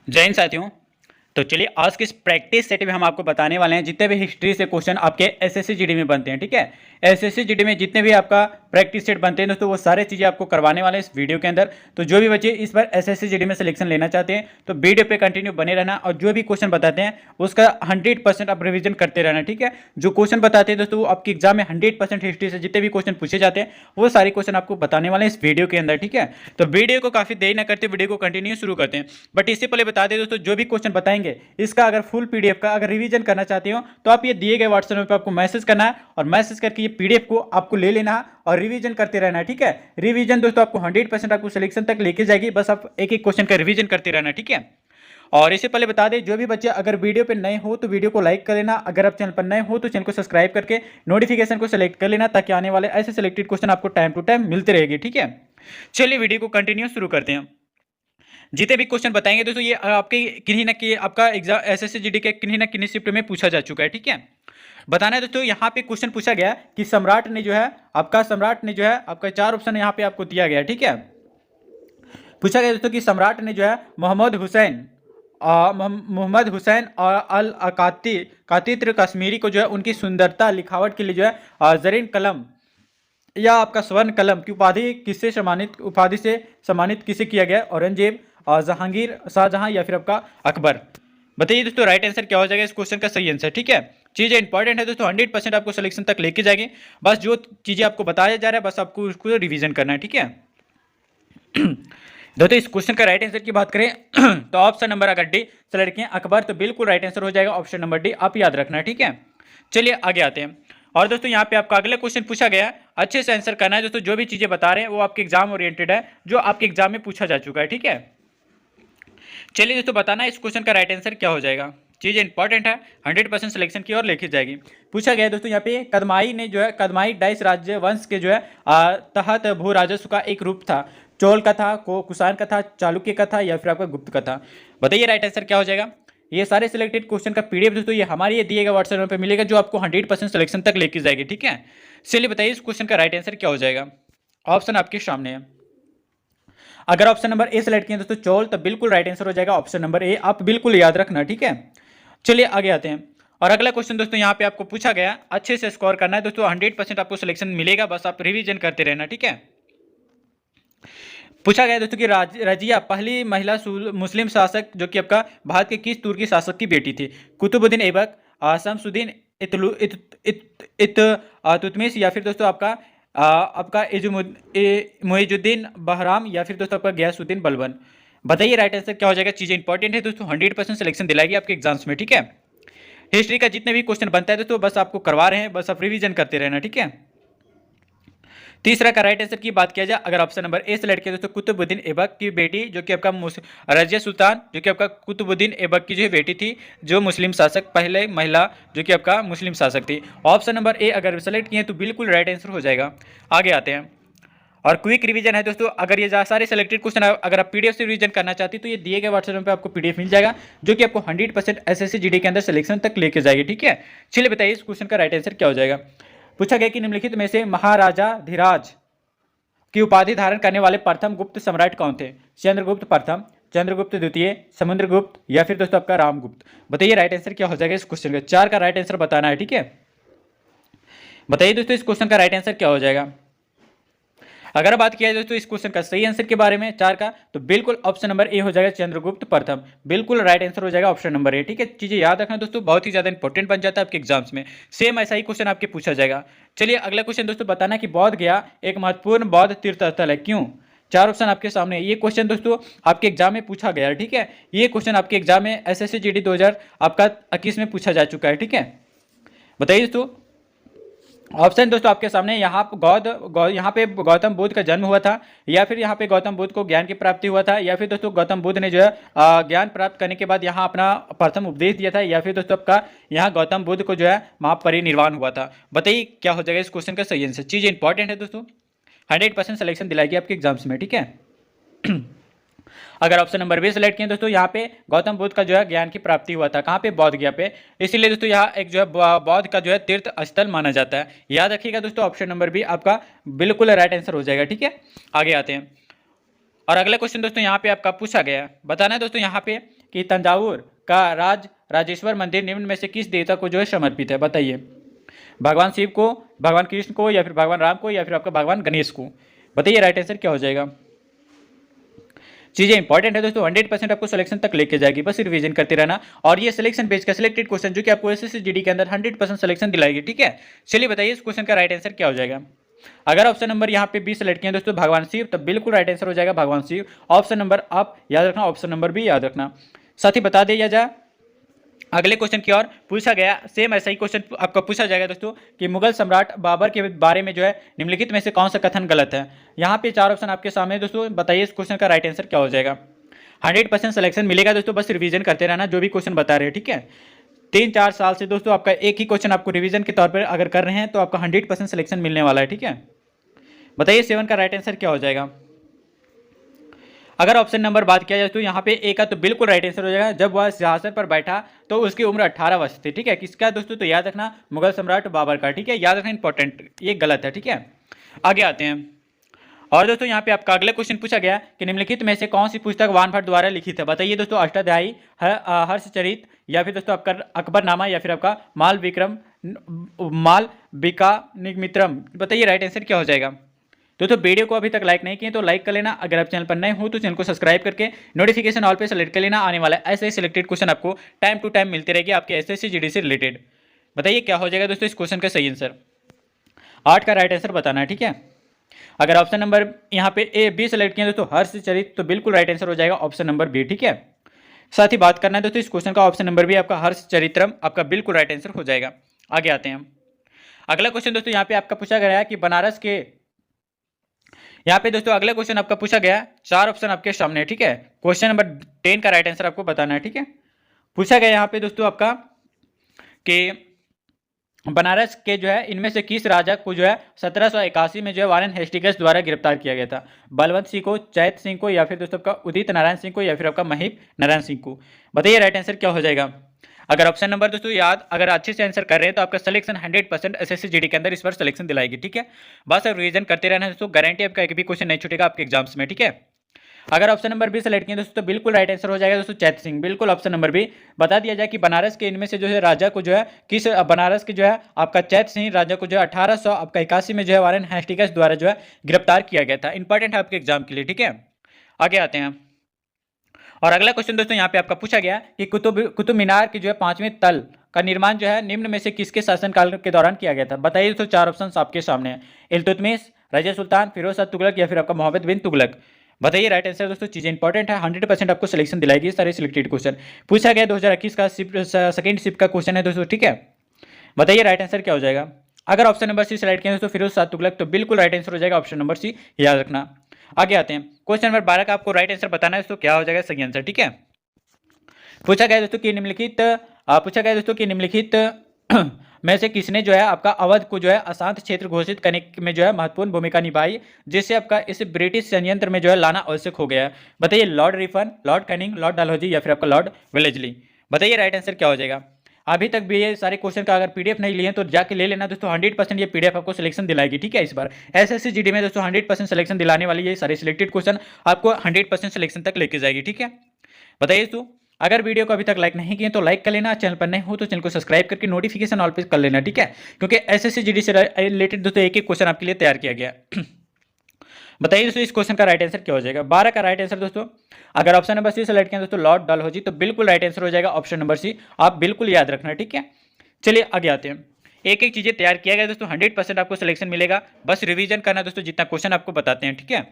जय हिंद साथियों। तो चलिए आज के इस प्रैक्टिस सेट में हम आपको बताने वाले हैं जितने भी हिस्ट्री से क्वेश्चन आपके एसएससी जीडी में बनते हैं। ठीक है, एसएससी जीडी में जितने भी आपका प्रैक्टिस सेट बनते हैं दोस्तों, वो सारे चीजें आपको करवाने वाले हैं इस वीडियो के अंदर। तो जो भी बच्चे इस बार एसएससी जीडी में सिलेक्शन लेना चाहते हैं तो वीडियो पे कंटिन्यू बने रहना, और जो भी क्वेश्चन बताते हैं उसका 100% आप रिविजन करते रहना। ठीक है, जो क्वेश्चन बताते हैं दोस्तों वो आपके एग्जाम में 100% हिस्ट्री से जितने भी क्वेश्चन पूछे जाते हैं वो सारे क्वेश्चन आपको बताने वाले हैं इस वीडियो के अंदर। ठीक है, तो वीडियो को काफी देर ना करते वीडियो को कंटिन्यू शुरू करते हैं। बट इससे पहले बता दें दोस्तों, जो भी क्वेश्चन बताएंगे इसका अगर फुल पीडीएफ का अगर रिवीजन करना चाहते हो तो आप ये दिए गए व्हाट्सएप नंबर पर आपको मैसेज करना है, और मैसेज करके ये पीडीएफ को आपको ले लेना है और रिवीजन करते रहना है। ठीक है, रिवीजन दोस्तों आपको 100% आपको सिलेक्शन तक लेके जाएगी, बस आप एक एक क्वेश्चन का रिवीजन करते रहना। ठीक है, और इससे पहले बता दें जो भी बच्चे अगर वीडियो पे नए हो तो वीडियो को लाइक कर लेना, अगर आप चैनल पर नए हो तो चैनल को सब्सक्राइब करके नोटिफिकेशन को सिलेक्ट कर लेना, ताकि आने वाले ऐसे सिलेक्टेड क्वेश्चन आपको टाइम टू टाइम मिलते रहेंगे। ठीक है, चलिए वीडियो को कंटिन्यू शुरू करते हैं। जितने भी क्वेश्चन बताएंगे दोस्तों ये आपके किन्हीं ना कि आपका एग्जाम एसएससी जीडी के किन्हीं ना किन्हीं शिफ्ट में पूछा जा चुका है। ठीक है, बताना है दोस्तों, यहाँ पे क्वेश्चन पूछा गया कि सम्राट ने जो है आपका 4 ऑप्शन यहाँ पे आपको दिया गया है। ठीक है, पूछा गया दोस्तों कि सम्राट ने जो है मोहम्मद हुसैन और अल कातित्र कश्मीरी को जो है उनकी सुंदरता लिखावट के लिए जो है जरीन कलम या आपका स्वर्ण कलम की उपाधि से सम्मानित किसे किया गया? औरंगजेब, जहांगीर, शाहजहां या फिर आपका अकबर। बताइए दोस्तों राइट आंसर क्या हो जाएगा इस क्वेश्चन का सही आंसर। ठीक है, चीजें इंपॉर्टेंट है दोस्तों, 100% आपको सिलेक्शन तक लेके जाएंगे। बस जो चीजें आपको बताया जा रहा है बस आपको उसको रिवीजन करना है। ठीक है दोस्तों, इस क्वेश्चन का राइट आंसर की बात करें तो ऑप्शन नंबर अगर डी सेलेक्ट किए अकबर तो बिल्कुल राइट आंसर हो जाएगा, ऑप्शन नंबर डी आप याद रखना है। ठीक है, चलिए आगे आते हैं। और दोस्तों यहाँ पे आपका अगला क्वेश्चन पूछा गया है, अच्छे से आंसर करना है दोस्तों। जो भी चीजें बता रहे हैं वो आपके एग्जाम ओरिएंटेड है, जो आपके एग्जाम में पूछा जा चुका है। ठीक है, चलिए दोस्तों बताना इस क्वेश्चन का राइट आंसर क्या हो जाएगा। चीजें इंपॉर्टेंट है, 100% सिलेक्शन की ओर लेके जाएगी। पूछा गया है दोस्तों यहाँ पे कदमाई डाइस राज्य वंश के जो है तहत भू राजस्व का एक रूप था। चोल का था, कुषाण का था, चालुक्य का था या फिर आपका गुप्त का था। बताइए राइट आंसर क्या हो जाएगा। ये सारे सिलेक्टेड क्वेश्चन का पीडीएफ दोस्तों ये हमारे ये दिए गए व्हाट्सएप नंबर पे मिलेगा, जो आपको 100% सिलेक्शन तक लेके जाएगी। ठीक है, चलिए बताइए इस क्वेश्चन का राइट आंसर क्या हो जाएगा। ऑप्शन आपके सामने है। अगर ऑप्शन नंबर ए सिलेक्ट किए दोस्तों चोल, तो बिल्कुल राइट आंसर हो जाएगा ऑप्शन नंबर ए, आप बिल्कुल याद रखना। ठीक है, चलिए आगे आते हैं। और अगला क्वेश्चन दोस्तों यहाँ पे आपको पूछा गया, अच्छे से स्कोर करना है दोस्तों, 100% आपको सिलेक्शन मिलेगा, बस आप रिवीजन करते रहना। ठीक है, पूछा गया दोस्तों कि रजिया पहली महिला मुस्लिम शासक जो कि आपका भारत के किस तुर्की शासक की बेटी थी? कुतुबुद्दीन ऐबक, शमसुद्दीन तुतमिश या फिर दोस्तों आपका मुइजुद्दीन बहराम या फिर दोस्तों आपका गयासुद्दीन बलबन। बताइए राइट आंसर क्या हो जाएगा। चीजें इंपॉर्टेंट है दोस्तों, 100% सिलेक्शन दिलाएगी आपके एग्जाम्स में। ठीक है, हिस्ट्री का जितने भी क्वेश्चन बनता है दोस्तों बस आपको करवा रहे हैं, बस आप रिवीजन करते रहना। ठीक है, तीसरा का राइट आंसर की बात किया जाए, अगर ऑप्शन नंबर ए सेलेक्ट किया दोस्तों कुतुबुद्दीन ऐबक की बेटी जो कि आपका रजिया सुल्तान जो कि आपका कुतुबुद्दीन ऐबक की जो बेटी थी, जो मुस्लिम शासक पहले महिला जो कि आपका मुस्लिम शासक थी। ऑप्शन नंबर ए अगर सेलेक्ट किए तो बिल्कुल राइट आंसर हो जाएगा। आगे आते हैं, और क्विक रिवीजन है दोस्तों, अगर ये सारे सेलेक्टेड क्वेश्चन अगर आप पीडीएफ से रिवीजन करना चाहती तो ये दिए गए व्हाट्सएप पे आपको पीडीएफ मिल जाएगा, जो कि आपको 100% एसएससी जीडी के अंदर सिलेक्शन तक लेके जाएगी। ठीक है, चलिए बताइए इस क्वेश्चन का राइट आंसर क्या हो जाएगा। पूछा गया कि निम्नलिखित में से महाराजा धीराज की उपाधि धारण करने वाले प्रथम गुप्त सम्राट कौन थे? चंद्रगुप्त प्रथम, चंद्रगुप्त द्वितीय, समुद्रगुप्त या फिर दोस्तों आपका रामगुप्त। बताइए राइट आंसर क्या हो जाएगा इस क्वेश्चन का। 4 का राइट आंसर बताना है। ठीक है, बताइए दोस्तों इस क्वेश्चन का राइट आंसर क्या हो जाएगा। अगर बात किया जाए दोस्तों इस क्वेश्चन का सही आंसर के बारे में 4 का, तो बिल्कुल ऑप्शन नंबर ए हो जाएगा, चंद्रगुप्त प्रथम, बिल्कुल राइट आंसर हो जाएगा ऑप्शन नंबर ए। ठीक है, चीजें याद रखना दोस्तों, बहुत ही ज्यादा इंपॉर्टेंट बन जाता है आपके एग्जाम्स में, सेम ऐसा ही क्वेश्चन आपके पूछा जाएगा। चलिए अगला क्वेश्चन दोस्तों, बताना कि बोध गया एक महत्वपूर्ण बौद्ध तीर्थ स्थल है, क्यों? 4 ऑप्शन आपके सामने। ये क्वेश्चन दोस्तों आपके एग्जाम में पूछा गया है। ठीक है, ये क्वेश्चन आपके एग्जाम में एसएससी जीडी 2021 में पूछा जा चुका है। ठीक है, बताइए दोस्तों ऑप्शन दोस्तों आपके सामने। यहाँ पे गौतम बुद्ध का जन्म हुआ था, या फिर यहाँ पे गौतम बुद्ध को ज्ञान की प्राप्ति हुआ था, या फिर दोस्तों गौतम बुद्ध ने जो है ज्ञान प्राप्त करने के बाद यहाँ अपना प्रथम उपदेश दिया था, या फिर दोस्तों आपका यहाँ गौतम बुद्ध को जो है महापरिनिर्वाण हुआ था। बताइए क्या हो जाएगा इस क्वेश्चन का सही आंसर। चीज़ इंपॉर्टेंट है दोस्तों, 100% सिलेक्शन दिलाएगी आपके एग्जाम्स में। ठीक है, अगर ऑप्शन नंबर बी सेलेक्ट किए दोस्तों, यहाँ पे गौतम बुद्ध का जो है ज्ञान की प्राप्ति हुआ था, कहाँ पे? बोध गया पे, इसीलिए दोस्तों यहाँ एक जो है बौद्ध का जो है तीर्थ स्थल माना जाता है। याद रखिएगा दोस्तों, ऑप्शन नंबर बी आपका बिल्कुल राइट आंसर हो जाएगा। ठीक है, आगे आते हैं। और अगला क्वेश्चन दोस्तों यहाँ पे आपका पूछा गया है, बताना है दोस्तों यहाँ पे कि तंजावुर का राजेश्वर मंदिर निम्न में से किस देवता को जो है समर्पित है? बताइए। भगवान शिव को, भगवान कृष्ण को, या फिर भगवान राम को, या फिर आपका भगवान गणेश को? बताइए राइट आंसर क्या हो जाएगा। चीजें इंपॉर्टेंट है दोस्तों, 100% आपको सिलेक्शन तक लेके जाएगी, बस रिवीजन करते रहना। और ये सिलेक्शन पेज का सिलेक्टेड क्वेश्चन जो कि आपको एसएससी जीडी के अंदर 100% सिलेक्शन दिलाएगी, ठीक है। चलिए बताइए इस क्वेश्चन का राइट आंसर क्या हो जाएगा। अगर ऑप्शन नंबर यहाँ पे 20 सेलेक्ट किए दोस्तों भगवान शिव, तब बिल्कुल राइट आंसर हो जाएगा भगवान शिव। ऑप्शन नंबर आप याद रखना, ऑप्शन नंबर भी याद रखना। साथ ही बता दिया जाए अगले क्वेश्चन की ओर पूछा गया, सेम ऐसा ही क्वेश्चन आपका पूछा जाएगा दोस्तों कि मुगल सम्राट बाबर के बारे में जो है निम्नलिखित में से कौन सा कथन गलत है। यहाँ पे 4 ऑप्शन आपके सामने दोस्तों, बताइए इस क्वेश्चन का राइट आंसर क्या हो जाएगा। 100% सिलेक्शन मिलेगा दोस्तों, बस रिवीजन करते रहना जो भी क्वेश्चन बता रहे हैं, ठीक है। 3-4 साल से दोस्तों आपका एक ही क्वेश्चन आपको रिवीजन के तौर पर अगर कर रहे हैं तो आपका 100% सिलेक्शन मिलने वाला है, ठीक है। बताइए 7 का राइट आंसर क्या हो जाएगा। अगर ऑप्शन नंबर बात किया जाए तो यहाँ पे ए का तो बिल्कुल राइट आंसर हो जाएगा। जब वह सिंहासन पर बैठा तो उसकी उम्र 18 वर्ष थी, ठीक है। किसका दोस्तों, तो याद रखना मुगल सम्राट बाबर का, ठीक है। याद रखना इंपॉर्टेंट, ये गलत है, ठीक है। आगे आते हैं। और दोस्तों यहाँ पे आपका अगला क्वेश्चन पूछा गया कि निम्नलिखित में से कौन सी पुस्तक वान भट्ट द्वारा लिखित है। बताइए दोस्तों, अष्टाध्यायी, हर्षचरित, या फिर दोस्तों आपका अकबरनामा, या फिर आपका माल विकानिमित्रम। बताइए राइट आंसर क्या हो जाएगा। दोस्तों वीडियो को अभी तक लाइक नहीं किए तो लाइक कर लेना। अगर आप चैनल पर नए हो तो चैनल को सब्सक्राइब करके नोटिफिकेशन ऑल पे सेलेक्ट कर लेना। आने वाला ऐसे सिलेक्टेड क्वेश्चन आपको टाइम टू टाइम मिलते रहेगी आपके एसएससी जीडी से रिलेटेड। बताइए क्या हो जाएगा दोस्तों इस क्वेश्चन का सही आंसर। 8 का राइट आंसर बताना है, ठीक है। अगर ऑप्शन नंबर यहाँ पे ए बी सेलेक्ट किया दोस्तों हर्षचरित, तो बिल्कुल राइट आंसर हो जाएगा ऑप्शन नंबर बी, ठीक है। साथ ही बात करना है दोस्तों इस क्वेश्चन का, ऑप्शन नंबर बी आपका हर्षचरित्रम आपका बिल्कुल राइट आंसर हो जाएगा। आगे आते हैं। अगला क्वेश्चन दोस्तों यहाँ पे आपका पूछा गया है कि बनारस के, यहाँ पे दोस्तों अगला क्वेश्चन आपका पूछा गया, 4 ऑप्शन आपके सामने है, ठीक है। क्वेश्चन नंबर 10 का राइट आंसर आपको बताना है, ठीक है। पूछा गया यहाँ पे दोस्तों आपका कि बनारस के जो है इनमें से किस राजा को जो है 1781 में जो है वारेन हेस्टिंग्स द्वारा गिरफ्तार किया गया था। बलवंत सिंह को, चैत सिंह को, या फिर दोस्तों आपका उदित नारायण सिंह को, या फिर आपका महिप नारायण सिंह को। बताइए राइट आंसर क्या हो जाएगा। अगर ऑप्शन नंबर दोस्तों याद अगर अच्छे से आंसर कर रहे हैं तो आपका सिलेक्शन 100% एसएससी जीडी के अंदर इस बार सिलेक्शन दिलाएगी, ठीक है। बस अब रिवीजन करते रहना है दोस्तों, गारंटी आपका एक भी क्वेश्चन नहीं छूटेगा आपके एग्जाम्स में, ठीक है। अगर ऑप्शन नंबर बी सेलेक्ट किए दोस्तों तो बिल्कुल राइट आंसर हो जाएगा दोस्तों चैत सिंह, बिल्कुल ऑप्शन नंबर बी। बता दिया जाए कि बनारस के इनमें से जो है राजा को जो है किस बनारस के जो है आपका चैत सिंह राजा को जो है 1881 में जो है वारेन हेस्टिंग्स द्वारा जो है गिरफ्तार किया गया था। इंपॉर्टेंट है आपके एग्जाम के लिए, ठीक है। आगे आते हैं। और अगला क्वेश्चन दोस्तों यहाँ पे आपका पूछा गया कि कुतुब मीनार की जो है 5वें तल का निर्माण जो है निम्न में से किसके शासनकाल के दौरान किया गया था। बताइए दोस्तों 4 ऑप्शन आपके सामने हैं, इल्तुतमिश, रजिया सुल्तान, फिरोज शाह तुगलक, या फिर आपका मोहम्मद बिन तुगलक। बताइए राइट आंसर दोस्तों। चीजें इंपॉर्टेंट है, 100% आपको सिलेक्शन दिलाएगी सारे सिलेक्टेड क्वेश्चन। पूछा गया 2021 का सेकंड शिफ्ट का क्वेश्चन है दोस्तों, ठीक है। बताइए राइट आंसर क्या हो जाएगा। अगर ऑप्शन नंबर सी सेलेक्ट किया दोस्तों फिरोज शाह तुगलक, तो बिल्कुल राइट आंसर हो जाएगा ऑप्शन नंबर सी, याद रखना। आगे आते हैं। क्वेश्चन नंबर 12 का आपको राइट आंसर बताना है दोस्तों, क्या हो जाएगा सही आंसर, ठीक है। पूछा गया दोस्तों कि निम्नलिखित में से किसने जो है आपका अवध को जो है अशांत क्षेत्र घोषित करने में जो है महत्वपूर्ण भूमिका निभाई, जिससे आपका इस ब्रिटिश संयंत्र में जो है लाना आवश्यक हो गया। बताइए Lord Ripon, Lord Canning, Lord Dalhousie, या फिर आपका लॉर्ड वेलेस्ली। बताइए राइट आंसर क्या हो जाएगा। अभी तक भी ये सारे क्वेश्चन का अगर पीडीएफ नहीं लिए तो जाके ले लेना दोस्तों, 100% ये पीडीएफ आपको सिलेक्शन दिलाएगी, ठीक है। इस बार एसएससी जीडी में दोस्तों 100% सिलेक्शन दिलाने वाली ये सारे सिलेक्टेड क्वेश्चन आपको 100% सिलेक्शन तक लेके जाएगी, ठीक है। बताइए दोस्तों अगर वीडियो को अभी तक लाइक नहीं किए तो लाइक कर लेना, चैनल पर नए हो तो चैनल को सब्सक्राइब करके नोटिफिकेशन ऑल पे कर लेना, ठीक है। क्योंकि एसएससी जीडी से रिलेटेड दोस्तों एक एक क्वेश्चन आपके लिए तैयार किया गया। बताइए दोस्तों इस क्वेश्चन का राइट आंसर क्या हो जाएगा। 12 का राइट आंसर दोस्तों अगर ऑप्शन नंबर सी सेलेक्ट किया दोस्तों लॉर्ड डलहौजी, तो बिल्कुल राइट आंसर हो जाएगा ऑप्शन नंबर सी, आप बिल्कुल याद रखना, ठीक है। चलिए आगे आते हैं। एक एक चीजें तैयार किया गया दोस्तों, 100% आपको सिलेक्शन मिलेगा, बस रिवीजन करना दोस्तों जितना क्वेश्चन आपको बताते हैं, ठीक है।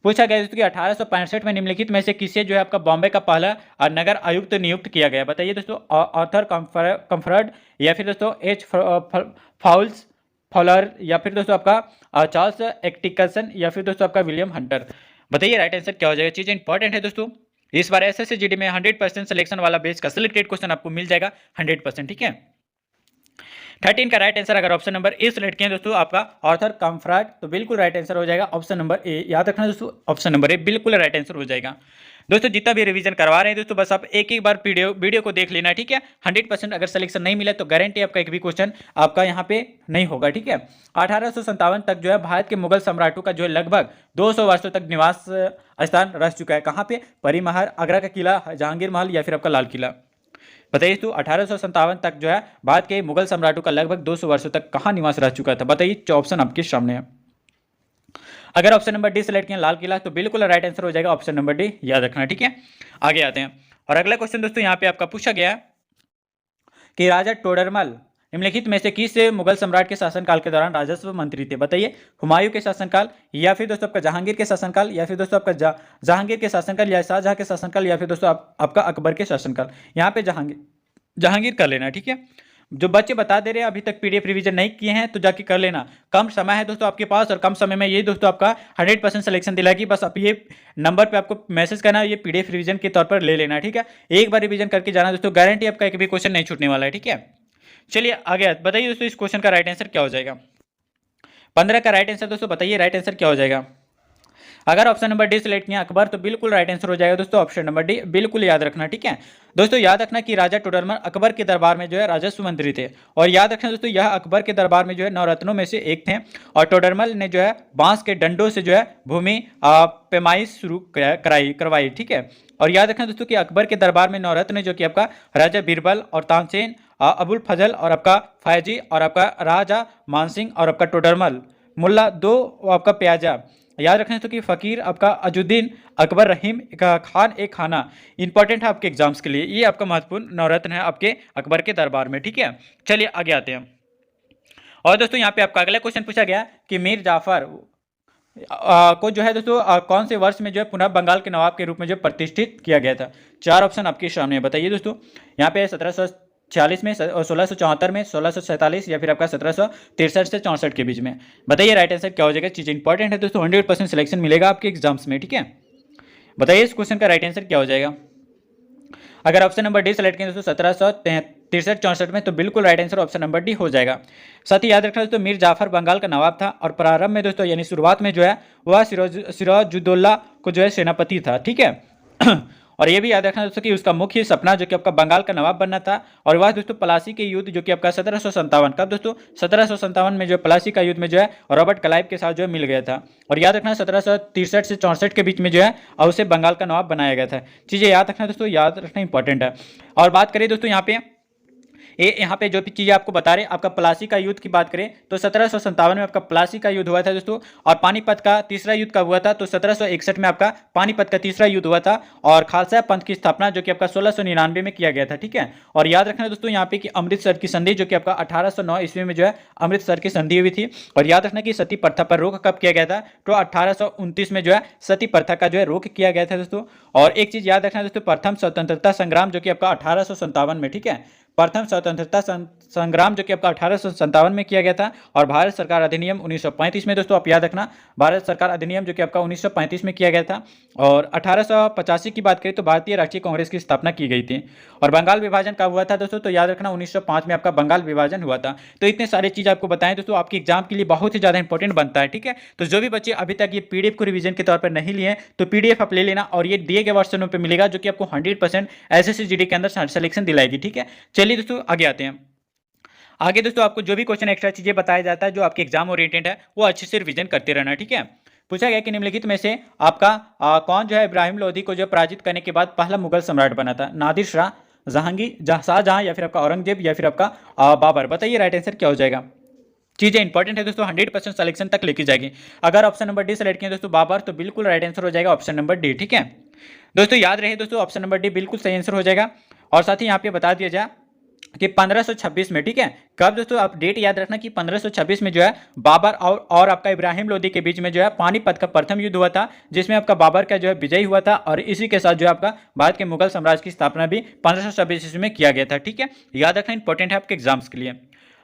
पूछा गया दोस्तों कि 1865 में निम्नलिखित में से किसे जो है आपका बॉम्बे का पहला नगर आयुक्त नियुक्त किया गया। बताइए दोस्तों ऑर्थर कम्फर्ड, या फिर दोस्तों एच फॉलर, या फिर दोस्तों आपका चार्ल्स एक्टिकसन, या फिर दोस्तों आपका विलियम हंटर। बताइए राइट आंसर क्या हो जाएगा। चीजें इंपॉर्टेंट है दोस्तों, इस बार एसएससी जीडी में 100% सिलेक्शन वाला बेस का सिलेक्टेड क्वेश्चन आपको मिल जाएगा 100%, ठीक है। 13 का राइट आंसर अगर ऑप्शन नंबर ए सेलेक्ट किया दोस्तों आपका ऑर्थर कम्फर्ट, तो बिल्कुल राइट आंसर हो जाएगा ऑप्शन नंबर ए, याद रखना दोस्तों ऑप्शन नंबर ए बिल्कुल राइट आंसर हो जाएगा। दोस्तों जितना भी रिवीजन करवा रहे हैं दोस्तों, बस आप एक एक बार वीडियो को देख लेना, ठीक है। 100% अगर सिलेक्शन नहीं मिला तो गारंटी आपका एक भी क्वेश्चन आपका यहाँ पे नहीं होगा, ठीक है। 1857 तक जो है भारत के मुगल सम्राटों का जो है लगभग 200 वर्षों तक निवास स्थान रह चुका है। कहाँ पे? परी महल, आगरा का किला, जहांगीर महल या फिर आपका लाल किला। बताइए तो 1857 तक जो है भारत के मुगल सम्राटों का लगभग 200 वर्षों तक कहाँ निवास रह चुका था? बताइए, ऑप्शन आपके सामने है। अगर ऑप्शन नंबर डी सेलेक्ट किया लाल किला तो बिल्कुल राइट आंसर हो जाएगा ऑप्शन नंबर डी, याद रखना, ठीक है। आगे आते हैं और अगला क्वेश्चन दोस्तों यहाँ पे आपका पूछा गया कि राजा टोडरमल निम्नलिखित में से किस मुगल सम्राट के शासनकाल के दौरान राजस्व मंत्री थे? बताइए, हुमायूं के शासनकाल, या फिर दोस्तों आपका जहांगीर के शासनकाल, या फिर दोस्तों आपका जहांगीर के शासनकाल, या शाहजहां के शासनकाल, या फिर दोस्तों आपका अकबर के शासनकाल। यहाँ पे जहांगीर कर लेना, ठीक है। जो बच्चे बता दे रहे हैं अभी तक पीडीएफ रिवीजन नहीं किए हैं तो जाके कर लेना, कम समय है दोस्तों आपके पास, और कम समय में ये दोस्तों आपका 100% सिलेक्शन दिलाएगी। बस आप ये नंबर पे आपको मैसेज करना, ये पीडीएफ रिवीजन के तौर पर ले लेना, ठीक है। एक बार रिवीजन करके जाना दोस्तों, गारंटी आपका एक भी क्वेश्चन नहीं छूटने वाला है, ठीक है। चलिए आगे बताइए दोस्तों, इस क्वेश्चन का राइट आंसर क्या हो जाएगा? 15 का राइट आंसर दोस्तों बताइए, राइट आंसर क्या हो जाएगा? अगर ऑप्शन नंबर डी सिलेक्ट किया अकबर तो बिल्कुल राइट आंसर हो जाएगा दोस्तों ऑप्शन नंबर डी, बिल्कुल याद रखना, ठीक है। दोस्तों याद रखना कि राजा टोडरमल अकबर के दरबार में जो है राजस्व मंत्री थे, और याद रखना दोस्तों यह अकबर के दरबार में जो है नवरत्नों में से एक थे, और टोडरमल ने जो है बांस के डंडों से जो है भूमि पैमाइश शुरू करवाई, ठीक है। और याद रखना दोस्तों कि अकबर के दरबार में नवरत्न जो कि आपका राजा बीरबल और तानसेन, अबुल फजल और आपका फैजी और आपका राजा मानसिंह और आपका टोडरमल मुल्ला दो आपका प्याजा। याद रखना तो कि फ़कीर आपका अजुद्दीन अकबर रहीम खान एक खाना, इंपॉर्टेंट है आपके एग्जाम्स के लिए, ये आपका महत्वपूर्ण नवरत्न है आपके अकबर के दरबार में, ठीक है। चलिए आगे आते हैं और दोस्तों यहाँ पे आपका अगला क्वेश्चन पूछा गया कि मीर जाफर को जो है दोस्तों कौन से वर्ष में जो है पुनः बंगाल के नवाब के रूप में जो प्रतिष्ठित किया गया था? 4 ऑप्शन आपके सामने बताइए दोस्तों। यहाँ पे 1746 में, 1674 में, 1647 या फिर आपका 1763 से 64 के बीच में। बताइए राइट आंसर क्या हो जाएगा? चीज़ें इंपॉर्टेंट है दोस्तों, 100% सिलेक्शन मिलेगा आपके एग्जाम्स में, ठीक है। बताइए इस क्वेश्चन का राइट आंसर क्या हो जाएगा? अगर ऑप्शन नंबर डी सेलेक्ट करें दोस्तों 1763-64 में तो बिल्कुल right answer option number D हो जाएगा। साथ ही याद रखना दोस्तों मीर जाफर बंगाल का नवाब था, और प्रारंभ में दोस्तों यानी शुरुआत में जो है वह सिराजुद्दौला को जो है सेनापति था, ठीक है। और ये भी याद रखना दोस्तों कि उसका मुख्य सपना जो कि आपका बंगाल का नवाब बनना था, और वह दोस्तों प्लासी के युद्ध जो कि आपका 1757 कब दोस्तों 1757 में जो प्लासी का युद्ध में जो है रॉबर्ट क्लाइव के साथ जो है मिल गया था। और याद रखना 1763 से 64 के बीच में जो है उसे बंगाल का नवाब बनाया गया था। चीज़ें याद रखना दोस्तों, याद रखना इंपॉर्टेंट है। और बात करें दोस्तों यहाँ पे जो भी चीज़ें आपको बता रहे, आपका प्लासी का युद्ध की बात करें तो 1757 में आपका प्लासी का युद्ध हुआ था दोस्तों, और पानीपत का तीसरा युद्ध कब हुआ था? तो 1761 में आपका पानीपत का तीसरा युद्ध हुआ था, और खालसा पंथ की स्थापना जो कि आपका 1699 में किया गया था, ठीक है। और याद रखना दोस्तों यहाँ पे कि अमृतसर की संधि जो कि आपका 1809 ईस्वी में जो है अमृतसर की संधि हुई थी। और याद रखना कि सती प्रथा पर रोक कब किया गया था? तो 1829 में जो है सती प्रथा का जो है रोक किया गया था दोस्तों। और एक चीज़ याद रखना दोस्तों, प्रथम स्वतंत्रता संग्राम जो कि आपका 1857 में, ठीक है, प्रथम स्वतंत्रता संग्राम जो कि आपका 1857 में किया गया था। और भारत सरकार अधिनियम 1935 में दोस्तों आप याद रखना, भारत सरकार अधिनियम जो कि आपका 1935 में किया गया था। और 1885 की बात करें तो भारतीय राष्ट्रीय कांग्रेस की स्थापना की गई थी। और बंगाल विभाजन कब हुआ था दोस्तों? तो याद रखना 1905 में आपका बंगाल विभाजन हुआ था। तो इतने सारे चीज़ आपको बताएं दोस्तों, आपके एग्जाम के लिए बहुत ही ज़्यादा इंपॉर्टेंट बनता है, ठीक है। तो जो भी बच्चे अभी तक ये पीडीएफ को रिवीजन के तौर पर नहीं लिए तो पीडीएफ आप ले लेना, और ये दिए गए वर्षनों पर मिलेगा जो कि आपको 100% एसएससी जीडी के अंदर सिलेक्शन दिलाएगी, ठीक है। चलिए दोस्तों आगे आते हैं। आगे दोस्तों आपको जो भी क्वेश्चन एक्स्ट्रा चीजें बताया जाता है जो आपके एग्जाम ओरिएंटेड है वो अच्छे से रिवीजन करते रहना, ठीक है। पूछा गया कि निम्नलिखित में से आपका कौन जो है इब्राहिम लोदी को जो पराजित करने के बाद पहला मुगल सम्राट बना था? नादिर शाह, जहांगीर, शाहजहां, या फिर आपका औरंगजेब, या फिर आपका बाबर। बताइए राइट आंसर क्या हो जाएगा? चीजें इंपॉर्टेंट है दोस्तों, 100% सिलेक्शन तक लेके जाएगी। अगर ऑप्शन नंबर डी सेलेक्ट किया दोस्तों बाबर तो बिल्कुल राइट आंसर हो जाएगा ऑप्शन नंबर डी, ठीक है। दोस्तों याद रहे दोस्तों ऑप्शन नंबर डी बिल्कुल सही आंसर हो जाएगा। और साथ ही यहाँ पे बता दिया जाए कि 1526 में, ठीक है, कब दोस्तों आप डेट याद रखना कि 1526 में जो है बाबर और आपका इब्राहिम लोदी के बीच में जो है पानीपत का प्रथम युद्ध हुआ था, जिसमें आपका बाबर का जो है विजय हुआ था। और इसी के साथ जो है आपका भारत के मुगल साम्राज्य की स्थापना भी 1526 ईस्वी में किया गया था, ठीक है। याद रखना इंपॉर्टेंट है आपके एग्जाम्स के लिए।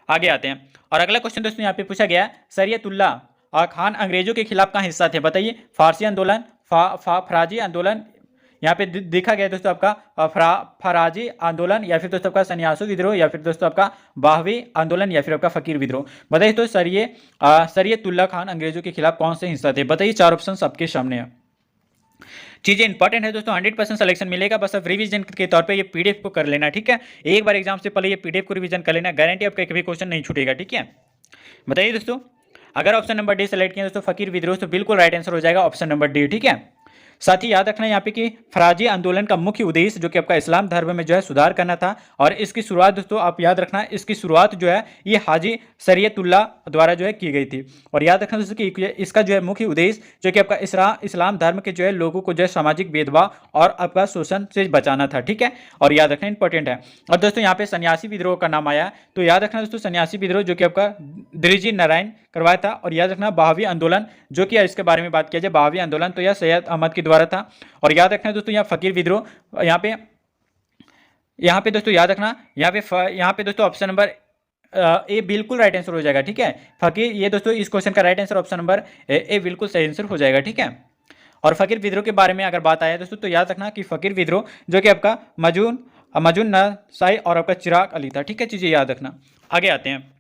आगे आते हैं और अगला क्वेश्चन दोस्तों यहाँ पे पूछा गया, शरीयतुल्लाह खान अंग्रेजों के खिलाफ कहाँ हिस्सा थे? बताइए, फारसी आंदोलन, फराजी आंदोलन, यहाँ पे देखा गया दोस्तों आपका फराजी आंदोलन, या फिर दोस्तों आपका सन्यासु विद्रोह, या फिर दोस्तों आपका बाहवी आंदोलन, या फिर आपका फकीर विद्रोह। बताइए तो शरीयतुल्लाह खान अंग्रेजों के खिलाफ कौन से हिस्सा थे? बताइए, 4 ऑप्शन आपके सामने है। चीज़ें इंपॉर्टेंट है दोस्तों, 100% सिलेक्शन मिलेगा। बस अब रिवीजन के तौर पे ये पीडीएफ को कर लेना, ठीक है। एक बार एग्जाम से पहले ये पीडीएफ को रिवीजन कर लेना, गारंटी आपका कभी क्वेश्चन नहीं छूटेगा, ठीक है। बताइए दोस्तों, अगर ऑप्शन नंबर डी सेलेक्ट किया दोस्तों फकीर विद्रोह, तो बिल्कुल राइट आंसर हो जाएगा ऑप्शन नंबर डी, ठीक है। साथ ही याद रखना यहाँ पे कि फराजी आंदोलन का मुख्य उद्देश्य जो कि आपका इस्लाम धर्म में जो है सुधार करना था, और इसकी शुरुआत दोस्तों आप याद रखना, इसकी शुरुआत जो है ये हाजी शरीयतुल्लाह द्वारा जो है की गई थी। और याद रखना दोस्तों कि इसका जो है मुख्य उद्देश्य जो कि आपका इस्लाम धर्म के जो है लोगों को जो है सामाजिक भेदभाव और आपका शोषण से बचाना था, ठीक है। और याद रखना इंपॉर्टेंट है। और दोस्तों यहाँ पे सन्यासी विद्रोह का नाम आया, तो याद रखना दोस्तों सन्यासी विद्रोह जो कि आपका द्विजी नारायण करवाया था। और याद रखना बहावी आंदोलन जो कि इसके बारे में बात किया जाए, बहावी आंदोलन तो यह सैयद अहमद के द्वारा था। और याद रखना दोस्तों यहाँ फकीर विद्रोह, यहाँ पे दोस्तों याद रखना, यहाँ पे दोस्तों ऑप्शन नंबर ए बिल्कुल राइट आंसर हो जाएगा, ठीक है। फकीर, ये दोस्तों इस क्वेश्चन का right answer option number A बिल्कुल सही आंसर हो जाएगा, ठीक है। और फकीर विद्रोह के बारे में अगर बात आए दोस्तों, तो याद रखना कि फकीर विद्रोह जो कि आपका मजून नसाई और आपका चिराग अली था, ठीक है। चीज़ें याद रखना। आगे आते हैं।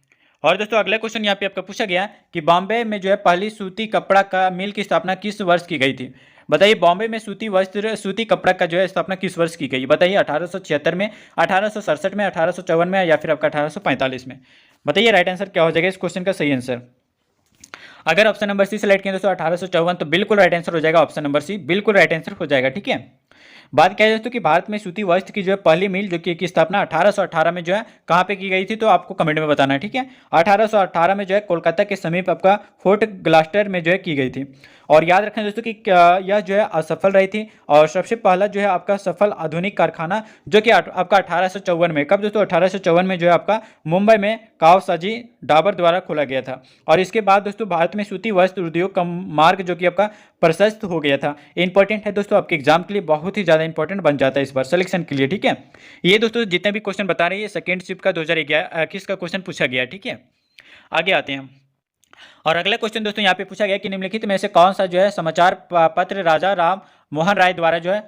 और दोस्तों अगला क्वेश्चन यहाँ पे आपका पूछा गया कि बॉम्बे में जो है पहली सूती कपड़ा का मिल की स्थापना किस वर्ष की गई थी। बताइए बॉम्बे में सूती कपड़ा का जो है स्थापना किस वर्ष की गई। बताइए 1876 में, 1867 में, 1854 में, या फिर आपका 1845 में। बताइए राइट आंसर क्या हो जाएगा इस क्वेश्चन का सही आंसर। अगर ऑप्शन नंबर सी सेलेक्ट किया दोस्तों 1854, तो बिल्कुल राइट आंसर हो जाएगा ऑप्शन नंबर सी, बिल्कुल राइट आंसर हो जाएगा, ठीक है। बात क्या है दोस्तों कि भारत में सूती वस्त्र की जो है पहली मिल जो कि स्थापना 1818 में जो है कहाँ पे की गई थी, तो आपको कमेंट में बताना है, ठीक है। 1818 में जो है कोलकाता के समीप आपका फोर्ट ग्लास्टर में जो है की गई थी। और याद रखें दोस्तों कि यह जो है असफल रही थी, और सबसे पहला जो है आपका सफल आधुनिक कारखाना जो कि आपका 1854 में, कब दोस्तों 1854 में जो है आपका मुंबई में कावसाजी डाबर द्वारा खोला गया था। और इसके बाद दोस्तों भारत में सूती वस्त्र उद्योग का मार्ग जो कि आपका प्रशस्त हो गया था। इंपॉर्टेंट है दोस्तों, आपके एग्जाम के लिए बहुत ही ज़्यादा इंपॉर्टेंट बन जाता है इस बार सिलेक्शन के लिए, ठीक है। ये दोस्तों जितने भी क्वेश्चन बता रहे हैं, ये सेकेंड शिफ्ट का 2021 का क्वेश्चन पूछा गया, ठीक है। आगे आते हैं। और अगला क्वेश्चन दोस्तों यहाँ पे पूछा गया कि निम्नलिखित में से कौन सा जो है समाचार पत्र राजा राम मोहन राय द्वारा जो है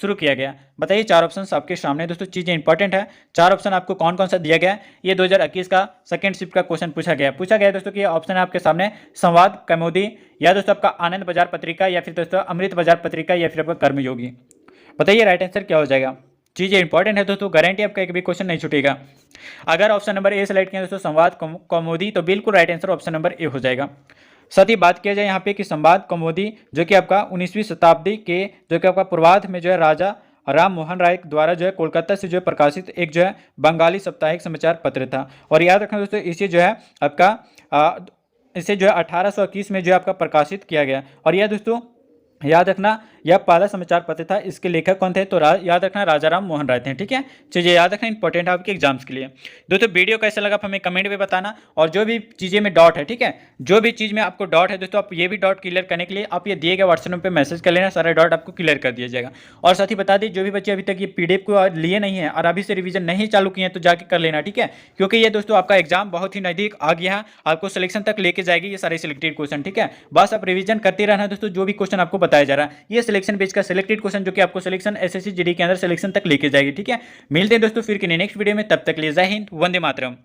शुरू किया गया। बताइए, चार ऑप्शन आपके सामने दोस्तों, चीज़ें इंपॉर्टेंट है। चार ऑप्शन आपको कौन कौन सा दिया गया है, ये 2021 का सेकंड शिफ्ट का क्वेश्चन पूछा गया दोस्तों कि ऑप्शन है आपके सामने संवाद कौमुदी, या दोस्तों आपका आनंद बाजार पत्रिका, या फिर दोस्तों अमृत बाजार पत्रिका, या फिर आपका कर्मयोगी। बताइए राइट आंसर क्या हो जाएगा। चीज़ें इंपॉर्टेंट है दोस्तों, गारंटी आपका एक भी क्वेश्चन नहीं छूटेगा। अगर ऑप्शन नंबर ए सेलेक्ट किया दोस्तों संवाद कौमुदी, तो बिल्कुल right answer option number A हो जाएगा। साथ ही बात किया जाए यहाँ पे कि संवाद कौमुदी जो कि आपका 19वीं शताब्दी के जो कि आपका पूर्वार्ध में जो है राजा राम मोहन राय द्वारा जो है कोलकाता से जो है प्रकाशित एक जो है बंगाली साप्ताहिक समाचार पत्र था। और याद रखना दोस्तों, इसे जो है आपका इसे जो है 1821 में जो है आपका प्रकाशित किया गया। और यह दोस्तों याद रखना, यह पहला समाचार पत्र था। इसके लेखक कौन थे, तो याद रखना राजा राम मोहन राय थे, ठीक है। चीज़ें याद रखना इंपॉर्टेंट है आपके एग्जाम्स के लिए। दोस्तों वीडियो कैसा लगा आप हमें कमेंट में बताना, और जो भी चीज़ें में डॉट है, ठीक है, जो भी चीज़ में आपको डॉट है दोस्तों, आप ये भी डॉट क्लियर करने के लिए आप ये दिए गए व्हाट्सएप नंबर पर मैसेज कर लेना, सारा डॉट आपको क्लियर कर दिया जाएगा। और साथ ही बता दें, जो भी बच्चे अभी तक ये PDF को लिए नहीं है और अभी से रिविजन नहीं चालू किए हैं, तो जाके कर लेना, ठीक है। क्योंकि ये दोस्तों आपका एग्जाम बहुत ही नज़दीक आ गया है, आपको सिलेक्शन तक लेके जाएगी ये सारे सिलेक्टेड क्वेश्चन, ठीक है। बस आप रिविजन करते रहना दोस्तों, जो भी क्वेश्चन आपको बताया जा रहा है, ये सिलेक्शन बेस का सिलेक्टेड क्वेश्चन जो कि आपको सिलेक्शन SSC GD के अंदर सिलेक्शन तक लेके जाएगी, ठीक है। मिलते हैं दोस्तों फिर के नेक्स्ट वीडियो में, तब तक के लिए जय हिंद, वंदे मातरम।